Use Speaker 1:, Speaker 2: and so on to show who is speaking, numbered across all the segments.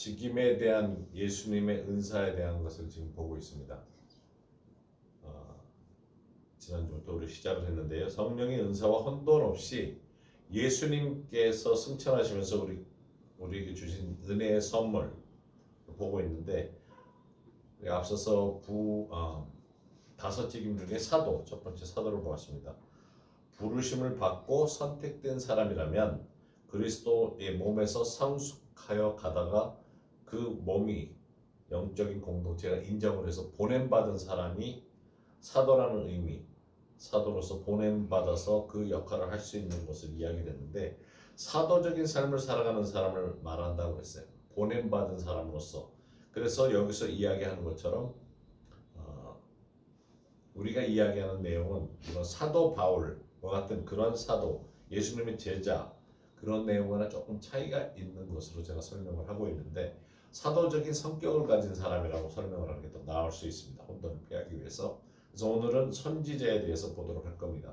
Speaker 1: 직임에 대한 예수님의 은사에 대한 것을 지금 보고 있습니다. 지난주부터 우리 시작을 했는데요. 성령의 은사와 혼돈 없이 예수님께서 승천하시면서 우리에게 주신 은혜의 선물 보고 있는데, 앞서서 다섯 직임 중에 사도, 첫 번째 사도를 보았습니다. 부르심을 받고 선택된 사람이라면 그리스도의 몸에서 성숙하여 가다가 그 몸이 영적인 공동체가 인정을 해서 보냄받은 사람이 사도라는 의미, 사도로서 보냄받아서 그 역할을 할 수 있는 것을 이야기했는데, 사도적인 삶을 살아가는 사람을 말한다고 했어요. 보냄받은 사람으로서. 그래서 여기서 이야기하는 것처럼 우리가 이야기하는 내용은 이런 사도 바울과 같은 그런 사도, 예수님의 제자, 그런 내용과는 조금 차이가 있는 것으로 제가 설명을 하고 있는데, 사도적인 성격을 가진 사람이라고 설명을 하는 게 더 나을 수 있습니다. 혼돈을 피하기 위해서. 그래서 오늘은 선지자에 대해서 보도록 할 겁니다.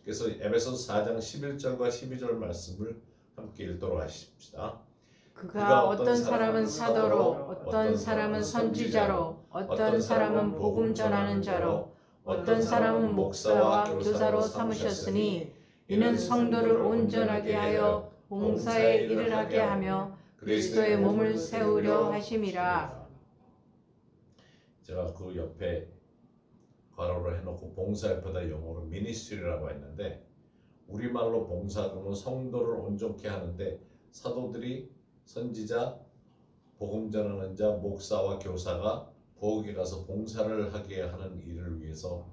Speaker 1: 그래서 에베소서 4장 11절과 12절 말씀을 함께 읽도록 하십시다.
Speaker 2: 그가 어떤 사람은 사도로, 어떤 사람은 선지자로, 어떤 사람은 복음 전하는 자로, 어떤 사람은 목사와 교사로 삼으셨으니, 이는 성도를 온전하게 하여 봉사의 일을 하게 하며 그리스도의 몸을 세우려 하심이라.
Speaker 1: 제가 그 옆에 괄호를 해놓고 봉사 옆에다 영어로 미니스트리라고 했는데, 우리말로 봉사는 성도를 온전케 하는데, 사도들이 선지자, 복음 전하는 자, 목사와 교사가 부엌에 가서 봉사를 하게 하는 일을 위해서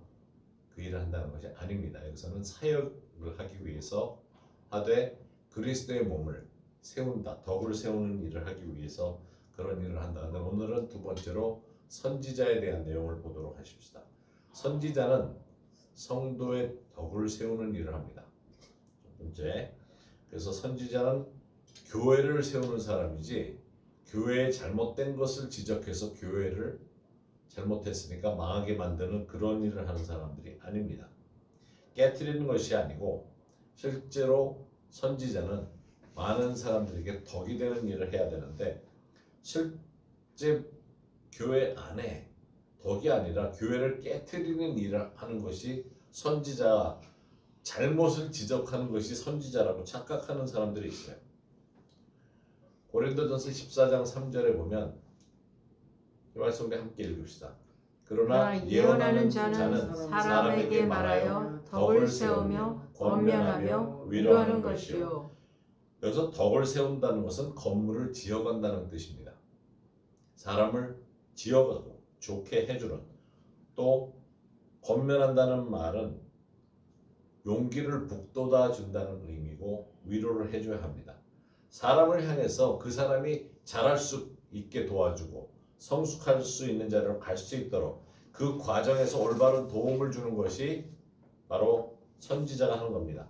Speaker 1: 그 일을 한다는 것이 아닙니다. 여기서는 사역을 하기 위해서 하되 그리스도의 몸을 세운다, 덕을 세우는 일을 하기 위해서 그런 일을 한다는데, 오늘은 두 번째로 선지자에 대한 내용을 보도록 하십시다. 선지자는 성도의 덕을 세우는 일을 합니다. 첫 번째, 그래서 선지자는 교회를 세우는 사람이지, 교회의 잘못된 것을 지적해서 교회를 잘못했으니까 망하게 만드는 그런 일을 하는 사람들이 아닙니다. 깨트리는 것이 아니고, 실제로 선지자는 많은 사람들에게 덕이 되는 일을 해야 되는데, 실제 교회 안에 덕이 아니라 교회를 깨트리는 일을 하는 것이 선지자, 잘못을 지적하는 것이 선지자라고 착각하는 사람들이 있어요. 고린도전서 14장 3절에 보면 이 말씀 우리 함께 읽읍시다. 그러나 예언하는 자는 사람에게 말하여 덕을 세우며 권면하며 위로하는 것이요. 여기서 덕을 세운다는 것은 건물을 지어간다는 뜻입니다. 사람을 지어가고 좋게 해주는, 또 권면한다는 말은 용기를 북돋아 준다는 의미고 위로를 해줘야 합니다. 사람을 향해서 그 사람이 잘할 수 있게 도와주고 성숙할 수 있는 자리로 갈 수 있도록 그 과정에서 올바른 도움을 주는 것이 바로 선지자가 하는 겁니다.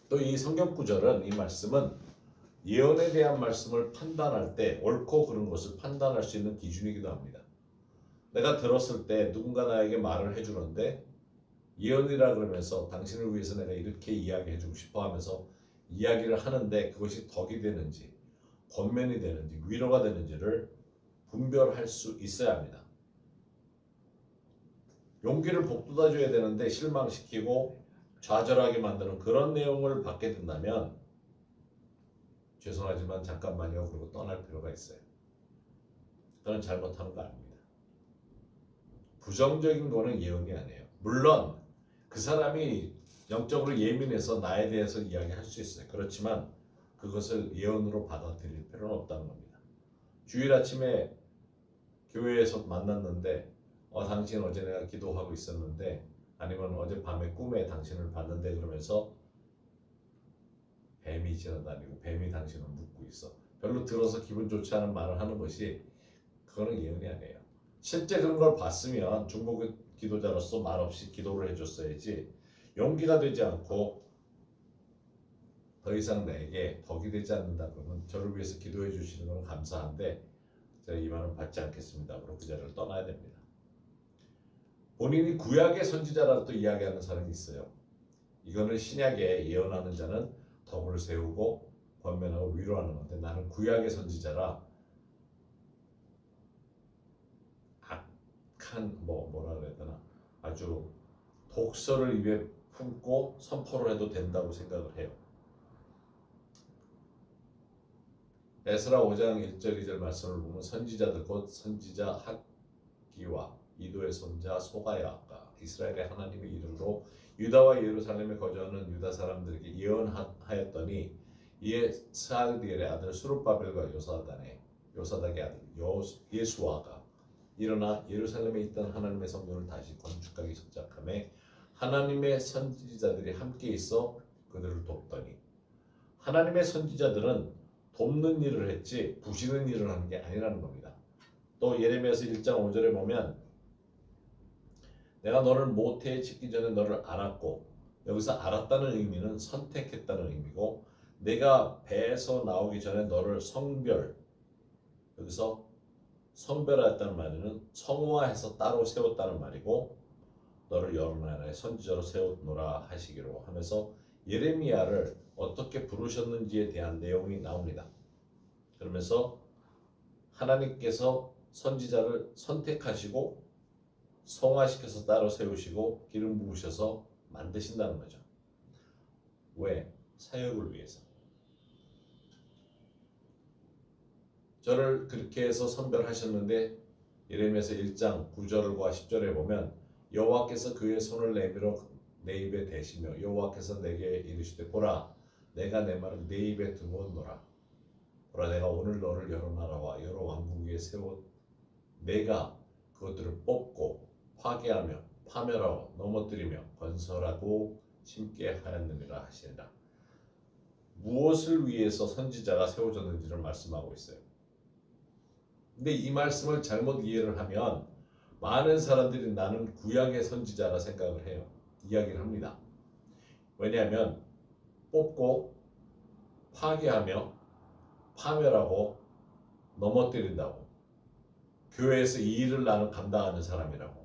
Speaker 1: 또 이 성경 구절은, 이 말씀은 예언에 대한 말씀을 판단할 때 옳고 그른 것을 판단할 수 있는 기준이기도 합니다. 내가 들었을 때 누군가 나에게 말을 해주는데 예언이라 그러면서 당신을 위해서 내가 이렇게 이야기해주고 싶어 하면서 이야기를 하는데 그것이 덕이 되는지 권면이 되는지 위로가 되는지를 분별할 수 있어야 합니다. 용기를 북돋아 줘야 되는데 실망시키고 좌절하게 만드는 그런 내용을 받게 된다면 죄송하지만 잠깐만요 그러고 떠날 필요가 있어요. 그건 잘못하는 거 아닙니다. 부정적인 거는 예언이 아니에요. 물론 그 사람이 영적으로 예민해서 나에 대해서 이야기할 수 있어요. 그렇지만 그것을 예언으로 받아들일 필요는 없다는 겁니다. 주일 아침에 교회에서 만났는데 당신 어제 내가 기도하고 있었는데, 아니면 어제 밤에 꿈에 당신을 봤는데 그러면서 뱀이 지나다니고 뱀이 당신을 묶고 있어. 별로 들어서 기분 좋지 않은 말을 하는 것이, 그거는 예언이 아니에요. 실제 그런 걸 봤으면 중보의 기도자로서 말없이 기도를 해줬어야지, 용기가 되지 않고 더 이상 내게 덕이 되지 않는다 그러면 저를 위해서 기도해 주시는 건 감사한데 제가 이 말은 받지 않겠습니다. 그리고 그 자리를 떠나야 됩니다. 본인이 구약의 선지자라고 또 이야기하는 사람이 있어요. 이거는 신약에 예언하는 자는 덕을 세우고 권면하고 위로하는 건데 나는 구약의 선지자라 악한 뭐라 그래야 되나 아주 독서를 입에 품고 선포를 해도 된다고 생각을 해요. 에스라 5장 1절 2절 말씀을 보면 선지자들 곧 선지자 학기와 이도의 손자 소가야가 이스라엘의 하나님의 이름으로 유다와 예루살렘에 거주하는 유다 사람들에게 예언하였더니 이에 스알디엘의 아들 수룹바벨과 요사닥의 아들 예수아가 일어나 예루살렘에 있던 하나님의 성전을 다시 건축하기 시작하며 하나님의 선지자들이 함께 있어 그들을 돕더니 하나님의 선지자들은 돕는 일을 했지 부시는 일을 하는 게 아니라는 겁니다. 또 예레미야서 1장 5절에 보면 내가 너를 모태에 짓기 전에 너를 알았고 여기서 알았다는 의미는 선택했다는 의미고 내가 배에서 나오기 전에 너를 여기서 성별하였다는 말은 성화해서 따로 세웠다는 말이고 너를 여러 나라의 선지자로 세웠노라 하시기로 하면서 예레미야를 어떻게 부르셨는지에 대한 내용이 나옵니다. 그러면서 하나님께서 선지자를 선택하시고 성화시켜서 따로 세우시고 기름 부으셔서 만드신다는 거죠. 왜? 사역을 위해서. 저를 그렇게 해서 선별하셨는데 예레미야서 1장 9절과 10절에 보면 여호와께서 그의 손을 내밀어 내 입에 대시며 여호와께서 내게 이르시되 보라 내가 내 말을 내 입에 두었노라. 보라 내가 오늘 너를 여러 나라와 여러 왕국 위에 세워 내가 그것들을 뽑고 파괴하며 파멸하고 넘어뜨리며 건설하고 심게 하였느니라 하시니라. 무엇을 위해서 선지자가 세워졌는지를 말씀하고 있어요. 근데 이 말씀을 잘못 이해를 하면 많은 사람들이 나는 구약의 선지자라 생각을 해요. 이야기를 합니다. 왜냐하면 뽑고 파괴하며 파멸하고 넘어뜨린다고. 교회에서 이 일을 나는 감당하는 사람이라고.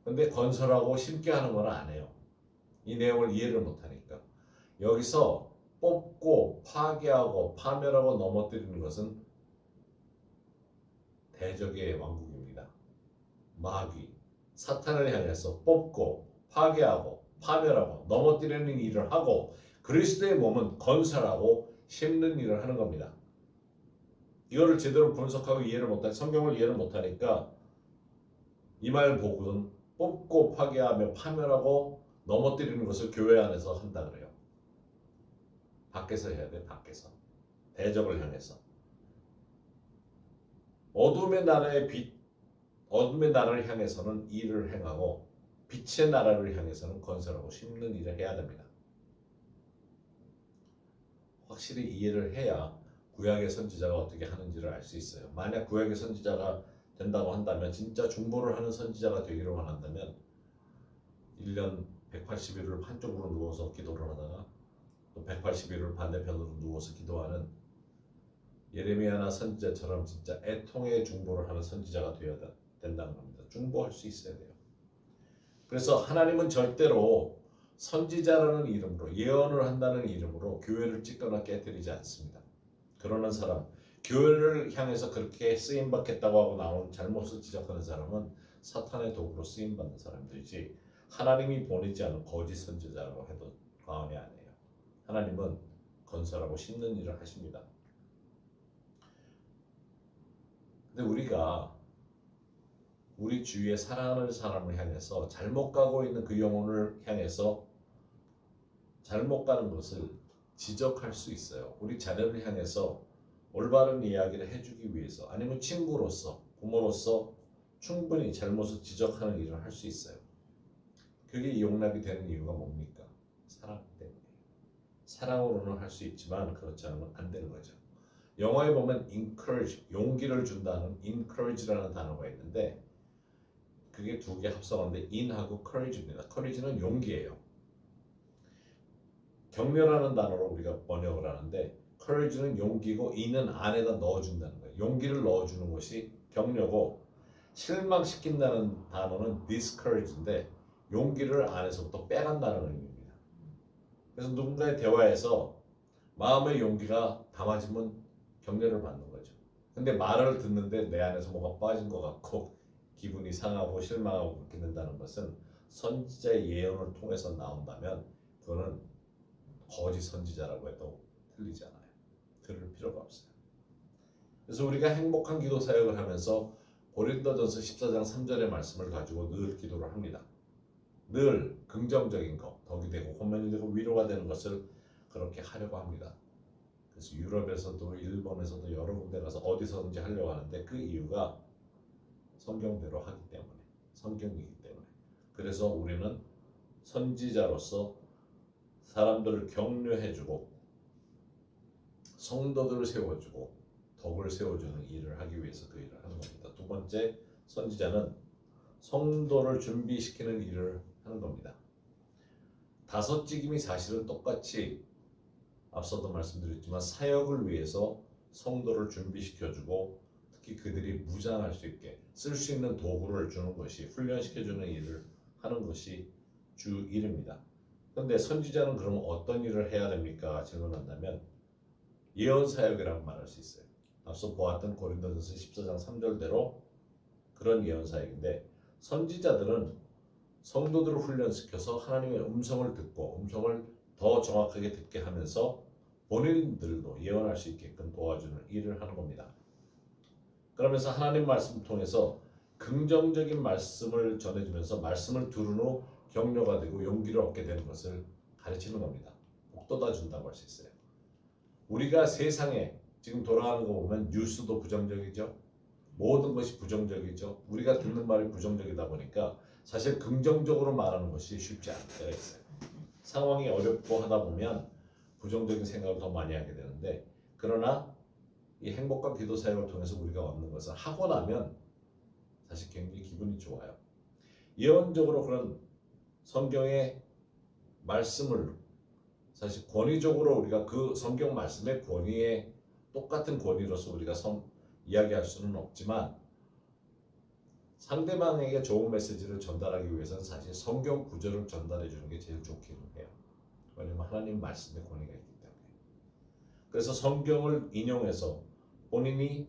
Speaker 1: 근데 건설하고 심게 하는 건 안 해요. 이 내용을 이해를 못하니까. 여기서 뽑고 파괴하고 파멸하고 넘어뜨리는 것은 대적의 왕국입니다. 마귀, 사탄을 향해서 뽑고 파괴하고 파멸하고 넘어뜨리는 일을 하고 그리스도의 몸은 건설하고 심는 일을 하는 겁니다. 이거를 제대로 분석하고 이해를 못하니까 성경을 이해를 못하니까 이 말 보고는 뽑고 파괴하며 파멸하고 넘어뜨리는 것을 교회 안에서 한다 그래요. 밖에서 해야 돼. 밖에서. 대적을 향해서. 어둠의 나라의 빛, 어둠의 나라를 향해서는 일을 행하고 빛의 나라를 향해서는 건설하고 심는 일을 해야 됩니다. 확실히 이해를 해야 구약의 선지자가 어떻게 하는지를 알 수 있어요. 만약 구약의 선지자가 된다고 한다면 진짜 중보를 하는 선지자가 되기를 원한다면 1년 180일을 한쪽으로 누워서 기도를 하다가 또 180일을 반대편으로 누워서 기도하는 예레미야나 선지자처럼 진짜 애통의 중보를 하는 선지자가 되어야 된다는 겁니다. 중보할 수 있어야 돼요. 그래서 하나님은 절대로 선지자라는 이름으로 예언을 한다는 이름으로 교회를 찢거나 깨뜨리지 않습니다. 그러는 사람, 교회를 향해서 그렇게 쓰임받겠다고 하고 나온 잘못을 지적하는 사람은 사탄의 도구로 쓰임받는 사람들이지 하나님이 보내지 않은 거짓 선지자라고 해도 과언이 아니에요. 하나님은 건설하고 심는 일을 하십니다. 근데 우리가 우리 주위에 사랑하는 사람을 향해서 잘못 가고 있는 그 영혼을 향해서 잘못 가는 것을 지적할 수 있어요. 우리 자녀를 향해서 올바른 이야기를 해주기 위해서 아니면 친구로서 부모로서 충분히 잘못을 지적하는 일을 할 수 있어요. 그게 용납이 되는 이유가 뭡니까? 사랑 때문에. 사랑으로는 할 수 있지만 그렇지 않으면 안 되는 거죠. 영어에 보면 encourage, 용기를 준다는 encourage라는 단어가 있는데 그게 두 개 합성한데 in하고 courage입니다. courage는 용기예요. 격려라는 단어로 우리가 번역을 하는데 courage는 용기고 in은 안에다 넣어준다는 거예요. 용기를 넣어주는 것이 격려고 실망시킨다는 단어는 discourage인데 용기를 안에서부터 빼간다는 의미입니다. 그래서 누군가의 대화에서 마음의 용기가 담아지면 격려를 받는 거죠. 근데 말을 듣는데 내 안에서 뭐가 빠진 것 같고 기분이 상하고 실망하고 그렇게 된다는 것은 선지자의 예언을 통해서 나온다면 그거는 거짓 선지자라고 해도 틀리지 않아요. 들을 필요가 없어요. 그래서 우리가 행복한 기도 사역을 하면서 고린도전서 14장 3절의 말씀을 가지고 늘 기도를 합니다. 늘 긍정적인 것, 덕이 되고 고면이 되고 위로가 되는 것을 그렇게 하려고 합니다. 그래서 유럽에서도 일본에서도 여러 군데 가서 어디서든지 하려고 하는데 그 이유가 성경대로 하기 때문에, 성경이기 때문에. 그래서 우리는 선지자로서 사람들을 격려해주고 성도들을 세워주고 덕을 세워주는 일을 하기 위해서 그 일을 하는 겁니다. 두 번째, 선지자는 성도를 준비시키는 일을 하는 겁니다. 다섯 직임이 사실은 똑같이 앞서도 말씀드렸지만 사역을 위해서 성도를 준비시켜주고 특히 그들이 무장할 수 있게 쓸 수 있는 도구를 주는 것이 훈련시켜주는 일을 하는 것이 주 일입니다. 그런데 선지자는 그럼 어떤 일을 해야 됩니까? 질문한다면 예언 사역이라고 말할 수 있어요. 앞서 보았던 고린도전서 14장 3절대로 그런 예언 사역인데 선지자들은 성도들을 훈련시켜서 하나님의 음성을 듣고 음성을 더 정확하게 듣게 하면서 본인들도 예언할 수 있게끔 도와주는 일을 하는 겁니다. 그러면서 하나님 말씀을 통해서 긍정적인 말씀을 전해주면서 말씀을 들은 후 격려가 되고 용기를 얻게 되는 것을 가르치는 겁니다. 복돋아 준다고 할 수 있어요. 우리가 세상에 지금 돌아가는 거 보면 뉴스도 부정적이죠. 모든 것이 부정적이죠. 우리가 듣는 말이 부정적이다 보니까 사실 긍정적으로 말하는 것이 쉽지 않을 때가 있어요. 상황이 어렵고 하다 보면 부정적인 생각을 더 많이 하게 되는데 그러나 이 행복과 기도 사역을 통해서 우리가 얻는 것을 하고 나면 사실 굉장히 기분이 좋아요. 예언적으로 그런 성경의 말씀을 사실 권위적으로 우리가 그 성경 말씀의 권위에 똑같은 권위로서 우리가 이야기할 수는 없지만 상대방에게 좋은 메시지를 전달하기 위해서는 사실 성경 구절을 전달해 주는 게 제일 좋기는 해요. 왜냐하면 하나님 말씀의 권위가 있기 때문에. 그래서 성경을 인용해서 본인이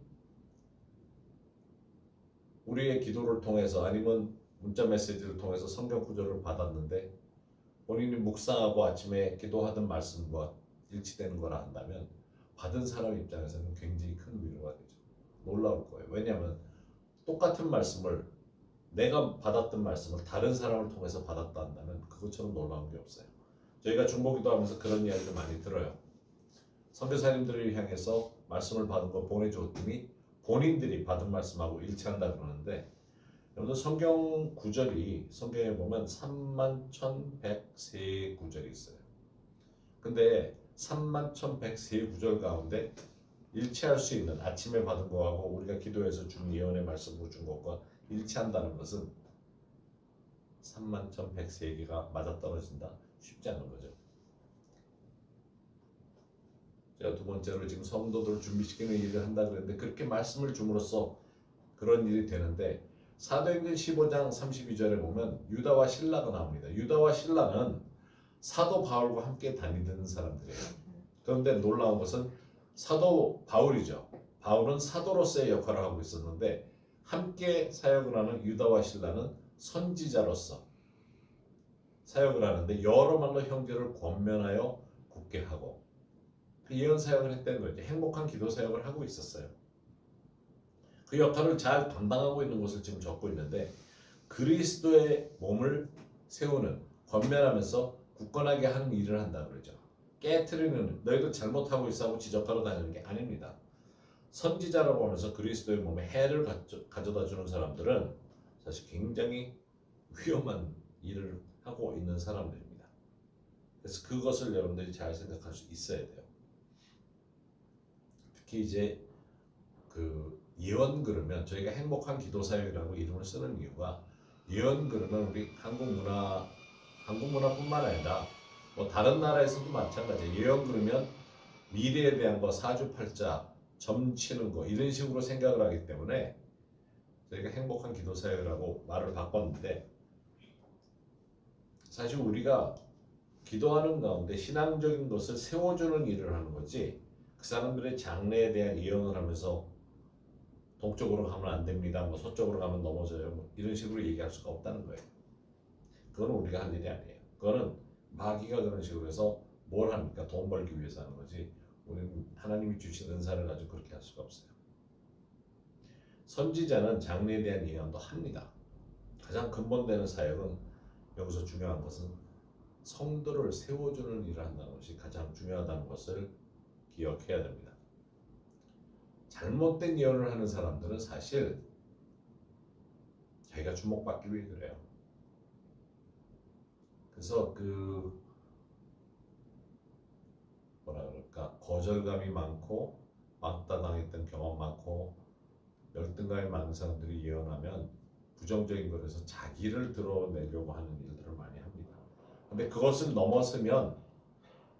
Speaker 1: 우리의 기도를 통해서 아니면 문자 메시지를 통해서 성경 구절을 받았는데 본인이 묵상하고 아침에 기도하던 말씀과 일치되는 거라 한다면 받은 사람 입장에서는 굉장히 큰 위로가 되죠. 놀라울 거예요. 왜냐하면 똑같은 말씀을 내가 받았던 말씀을 다른 사람을 통해서 받았다 한다면 그것처럼 놀라운 게 없어요. 저희가 중보기도 하면서 그런 이야기를 많이 들어요. 선교사님들을 향해서 말씀을 받은 거 보내줬더니 본인들이 받은 말씀하고 일치한다 그러는데 여러분 성경 구절이 성경에 보면 31,103 구절이 있어요. 근데 31,103 구절 가운데 일치할 수 있는 아침에 받은 거하고 우리가 기도해서 준 예언의 말씀으로 준 것과 일치한다는 것은 31,103개가 맞아떨어진다? 쉽지 않은 거죠. 제가 두 번째로 지금 성도들을 준비시키는 일을 한다 그랬는데 그렇게 말씀을 줌으로써 그런 일이 되는데 사도행전 15장 32절에 보면 유다와 실라가 나옵니다. 유다와 실라는 사도 바울과 함께 다니던 사람들이에요. 그런데 놀라운 것은 사도 바울이죠. 바울은 사도로서의 역할을 하고 있었는데 함께 사역을 하는 유다와 실라는 선지자로서 사역을 하는데 여러 말로 형제를 권면하여 굳게 하고 그 예언 사역을 했다는 거죠. 행복한 기도 사역을 하고 있었어요. 그 역할을 잘 감당하고 있는 것을 지금 적고 있는데 그리스도의 몸을 세우는 권면하면서 굳건하게 하는 일을 한다 그러죠. 깨트리는 너희들 잘못하고 있어 하고 지적하러 다니는 게 아닙니다. 선지자라고 하면서 그리스도의 몸에 해를 가져다 주는 사람들은 사실 굉장히 위험한 일을 하고 있는 사람들입니다. 그래서 그것을 여러분들이 잘 생각할 수 있어야 돼요. 특히 이제 그 예언 그러면 저희가 행복한 기도 사역이라고 이름을 쓰는 이유가 예언 그러면 우리 한국 문화뿐만 아니라 뭐 다른 나라에서도 마찬가지예요. 예언 그러면 미래에 대한 거 사주팔자 점치는 거 이런 식으로 생각을 하기 때문에 저희가 행복한 기도 사역이라고 말을 바꿨는데 사실 우리가 기도하는 가운데 신앙적인 것을 세워주는 일을 하는 거지, 그 사람들의 장래에 대한 예언을 하면서 동쪽으로 가면 안 됩니다, 뭐 서쪽으로 가면 넘어져요, 뭐 이런 식으로 얘기할 수가 없다는 거예요. 그건 우리가 할 일이 아니에요. 그거는 마귀가 그런 식으로 해서 뭘 합니까? 돈 벌기 위해서 하는 거지, 우리는 하나님이 주신 은사를 가지고 그렇게 할 수가 없어요. 선지자는 장래에 대한 예언도 합니다. 가장 근본되는 사역은, 여기서 중요한 것은 성도를 세워주는 일을 한다는 것이 가장 중요하다는 것을 기억해야 됩니다. 잘못된 예언을 하는 사람들은 사실 자기가 주목받기 위해 그래요. 그래서 뭐라 그럴까, 거절감이 많고 막다당했던 경험 많고 열등감이 많은 사람들이 예언하면 부정적인 것에서 자기를 드러내려고 하는 일들을 많이 합니다. 근데 그것을 넘어서면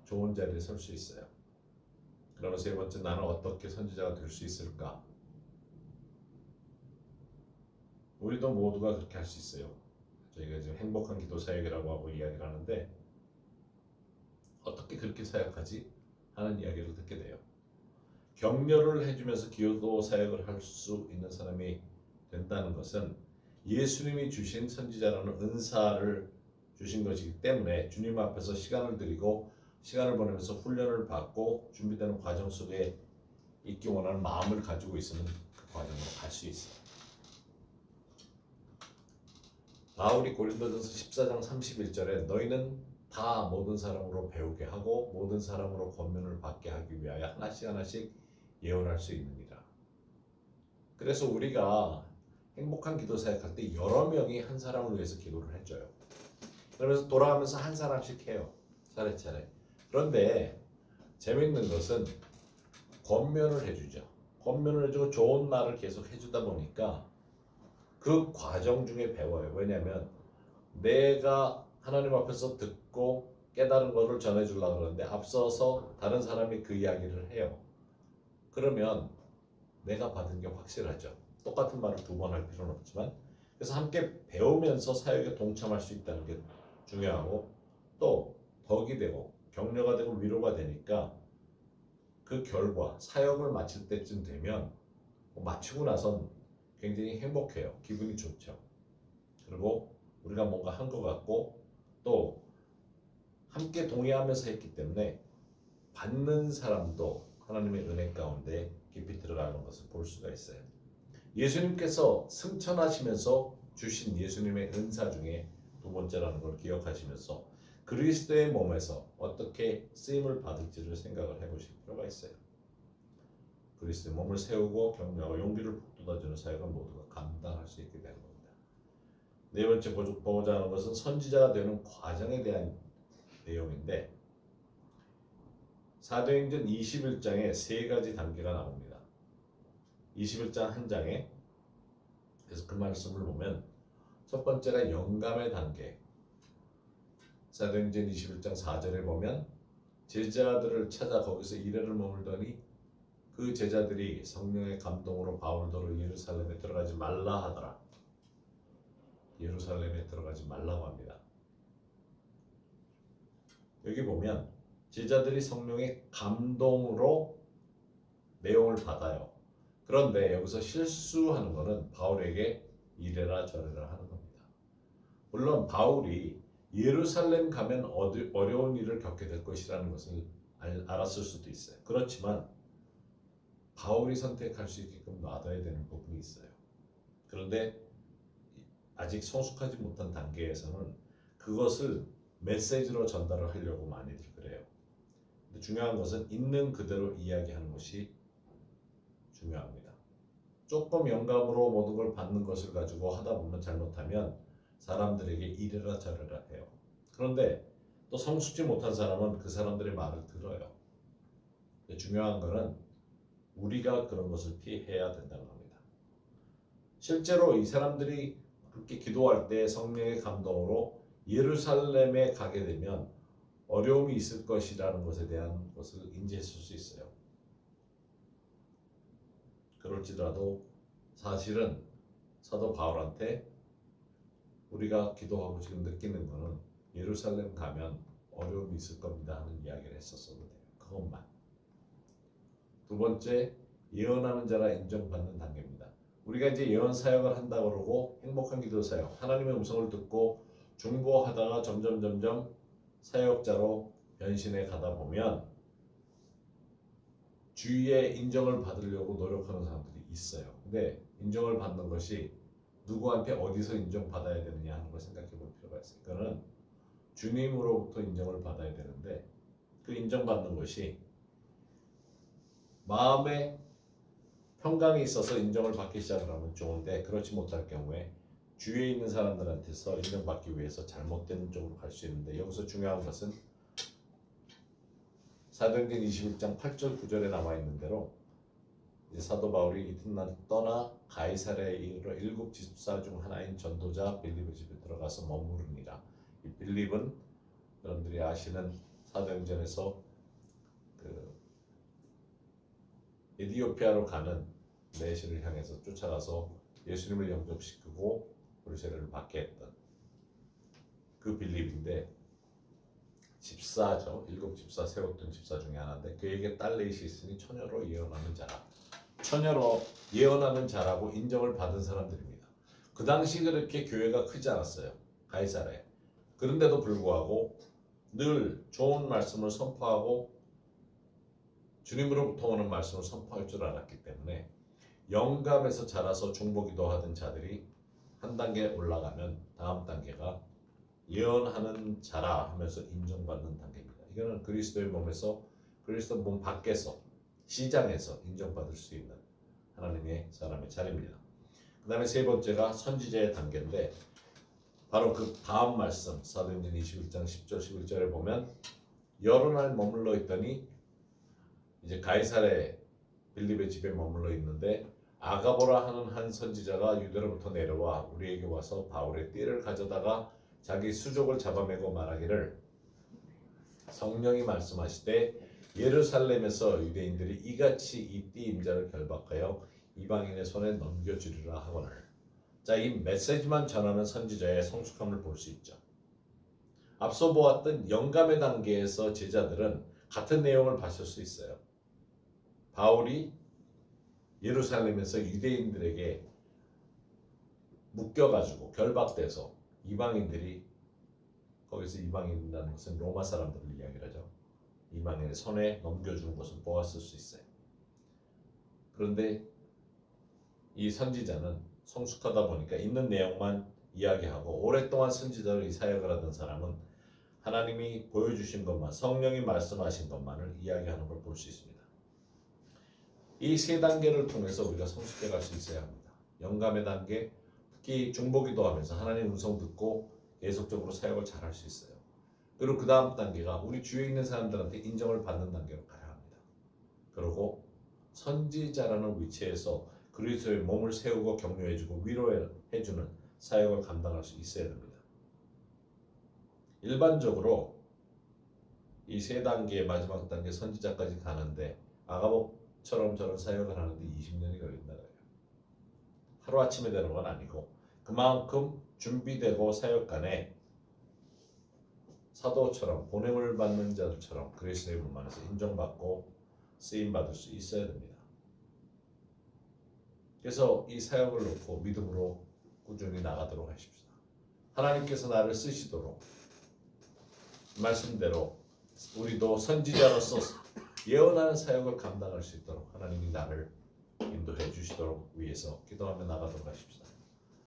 Speaker 1: 좋은 자리에 설 수 있어요. 그러면 세 번째, 나는 어떻게 선지자가 될 수 있을까? 우리도 모두가 그렇게 할 수 있어요. 저희가 지금 행복한 기도 사역이라고 하고 이야기를 하는데, 어떻게 그렇게 사역하지? 하는 이야기를 듣게 돼요. 격려를 해주면서 기도 사역을 할 수 있는 사람이 된다는 것은 예수님이 주신 선지자라는 은사를 주신 것이기 때문에 주님 앞에서 시간을 드리고 시간을 보내면서 훈련을 받고 준비되는 과정 속에 있기 원하는 마음을 가지고 있으면 그 과정으로 갈 수 있어요. 바울이 고린도전서 14장 31절에 너희는 다 모든 사람으로 배우게 하고 모든 사람으로 권면을 받게 하기 위하여 하나씩 하나씩 예언할 수 있느니라. 그래서 우리가 행복한 기도 사역할 때 여러 명이 한 사람을 위해서 기도를 해줘요. 그러면서 돌아가면서 한 사람씩 해요. 차례차례. 그런데 재밌는 것은 권면을 해주죠. 권면을 해주고 좋은 말을 계속 해주다 보니까 그 과정 중에 배워요. 왜냐하면 내가 하나님 앞에서 듣고 깨달은 것을 전해주려고 그러는데 앞서서 다른 사람이 그 이야기를 해요. 그러면 내가 받은 게 확실하죠. 똑같은 말을 두 번 할 필요는 없지만, 그래서 함께 배우면서 사역에 동참할 수 있다는 게 중요하고, 또 덕이 되고 격려가 되고 위로가 되니까 그 결과 사역을 마칠 때쯤 되면 마치고 나선 굉장히 행복해요. 기분이 좋죠. 그리고 우리가 뭔가 한 것 같고 또 함께 동의하면서 했기 때문에 받는 사람도 하나님의 은혜 가운데 깊이 들어가는 것을 볼 수가 있어요. 예수님께서 승천하시면서 주신 예수님의 은사 중에 두 번째라는 걸 기억하시면서 그리스도의 몸에서 어떻게 쓰임을 받을지를 생각을 해보실 필요가 있어요. 그리스도의 몸을 세우고 격려하고 용기를 북돋아주는 사역을 모두가 감당할 수 있게 되는 겁니다. 네 번째 보고자 하는 것은 선지자가 되는 과정에 대한 내용인데, 사도행전 21장에 세 가지 단계가 나옵니다. 21장 한 장에, 그래서 그 말씀을 보면 첫 번째가 영감의 단계. 사도행전 21장 4절에 보면 제자들을 찾아 거기서 이래를 머물더니 그 제자들이 성령의 감동으로 바울더러 예루살렘에 들어가지 말라 하더라. 예루살렘에 들어가지 말라고 합니다. 여기 보면 제자들이 성령의 감동으로 내용을 받아요. 그런데 여기서 실수하는 것은 바울에게 이래라 저래라 하는 겁니다. 물론 바울이 예루살렘 가면 어려운 일을 겪게 될 것이라는 것을 알았을 수도 있어요. 그렇지만 바울이 선택할 수 있게끔 놔둬야 되는 부분이 있어요. 그런데 아직 성숙하지 못한 단계에서는 그것을 메시지로 전달을 하려고 많이들 그래요. 근데 중요한 것은 있는 그대로 이야기하는 것이 중요합니다. 조금 영감으로 모든 걸 받는 것을 가지고 하다 보면 잘못하면 사람들에게 이래라 저래라 해요. 그런데 또 성숙지 못한 사람은 그 사람들의 말을 들어요. 근데 중요한 것은 우리가 그런 것을 피해야 된다는 겁니다. 실제로 이 사람들이 그렇게 기도할 때 성령의 감동으로 예루살렘에 가게 되면 어려움이 있을 것이라는 것에 대한 것을 인지했을 수 있어요. 그럴지라도 사실은 사도 바울한테 우리가 기도하고 지금 느끼는 것은 예루살렘 가면 어려움이 있을 겁니다 하는 이야기를 했었어도 돼요. 그것만. 두 번째, 예언하는 자라 인정받는 단계입니다. 우리가 이제 예언 사역을 한다 그러고 행복한 기도 사역, 하나님의 음성을 듣고 중보하다가 점점 사역자로 변신해 가다 보면 주위에 인정을 받으려고 노력하는 사람들이 있어요. 근데 인정을 받는 것이 누구한테 어디서 인정받아야 되느냐 하는 걸 생각해 볼 필요가 있어요. 그거는 주님으로부터 인정을 받아야 되는데 그 인정받는 것이 마음에 평강이 있어서 인정을 받기 시작을 하면 좋은데 그렇지 못할 경우에 주위에 있는 사람들한테서 인정받기 위해서 잘못된 쪽으로 갈 수 있는데 여기서 중요한 것은 사도행전 21장 8절 9절에 나와 있는 대로 이제 사도 바울이 이튿날 떠나 가이사랴에 이르러 7 집사 중 하나인 전도자 빌립의 집에 들어가서 머무르니라. 이 빌립은 여러분들이 아시는 사도행전에서 그 에디오피아로 가는 내시를 향해서 쫓아가서 예수님을 영접시키고 보리세례를 받게 했던 그 빌립인데 집사죠. 7 집사 세웠던 집사 중에 하나인데 그에게 딸 넷이 있으니 처녀로 예언하는 자라. 처녀로 예언하는 자라고 인정을 받은 사람들입니다. 그 당시 그렇게 교회가 크지 않았어요. 가이사랴에. 그런데도 불구하고 늘 좋은 말씀을 선포하고 주님으로부터 오는 말씀을 선포할 줄 알았기 때문에 영감에서 자라서 중보기도 하던 자들이 한 단계 올라가면 다음 단계가 예언하는 자라 하면서 인정받는 단계입니다. 이거는 그리스도의 몸에서 그리스도 몸 밖에서 시장에서 인정받을 수 있는 하나님의 사람의 자리입니다. 그 다음에 세 번째가 선지자의 단계인데 바로 그 다음 말씀 사도행전 21장 10절 11절에 보면 여러 날 머물러 있더니 이제 가이사랴 빌립의 집에 머물러 있는데 아가보라 하는 한 선지자가 유대로부터 내려와 우리에게 와서 바울의 띠를 가져다가 자기 수족을 잡아매고 말하기를 성령이 말씀하시되 예루살렘에서 유대인들이 이같이 이 띠 임자를 결박하여 이방인의 손에 넘겨주리라 하거늘. 자, 이 메시지만 전하는 선지자의 성숙함을 볼 수 있죠. 앞서 보았던 영감의 단계에서 제자들은 같은 내용을 봤을 수 있어요. 바울이 예루살렘에서 유대인들에게 묶여가지고 결박돼서 이방인들이 거기서 이방인이라는 것은 로마 사람들을 이야기를 하죠. 이방인의 손에 넘겨주는 것을 보았을 수 있어요. 그런데 이 선지자는 성숙하다 보니까 있는 내용만 이야기하고 오랫동안 선지자로 이 사역을 하던 사람은 하나님이 보여주신 것만 성령이 말씀하신 것만을 이야기하는 걸 볼 수 있습니다. 이 세 단계를 통해서 우리가 성숙해 갈 수 있어야 합니다. 영감의 단계, 특히 중보기도 하면서 하나님 음성 듣고 계속적으로 사역을 잘 할 수 있어요. 그리고 그 다음 단계가 우리 주위에 있는 사람들한테 인정을 받는 단계로 가야 합니다. 그리고 선지자라는 위치에서 그리스도의 몸을 세우고 격려해주고 위로해주는 사역을 감당할 수 있어야 됩니다. 일반적으로 이 세 단계의 마지막 단계 선지자까지 가는데 아가복처럼 저런 사역을 하는데 20년이 걸린다 그래요. 하루아침에 되는 건 아니고 그만큼 준비되고 사역간에 사도처럼 보냄을 받는 자들처럼 그리스도의 몸 안에서 인정받고 쓰임받을 수 있어야 됩니다. 그래서 이 사역을 놓고 믿음으로 꾸준히 나가도록 하십시다. 하나님께서 나를 쓰시도록 말씀대로 우리도 선지자로서 예언하는 사역을 감당할 수 있도록 하나님이 나를 인도해 주시도록 위해서 기도하며 나가도록 하십시다.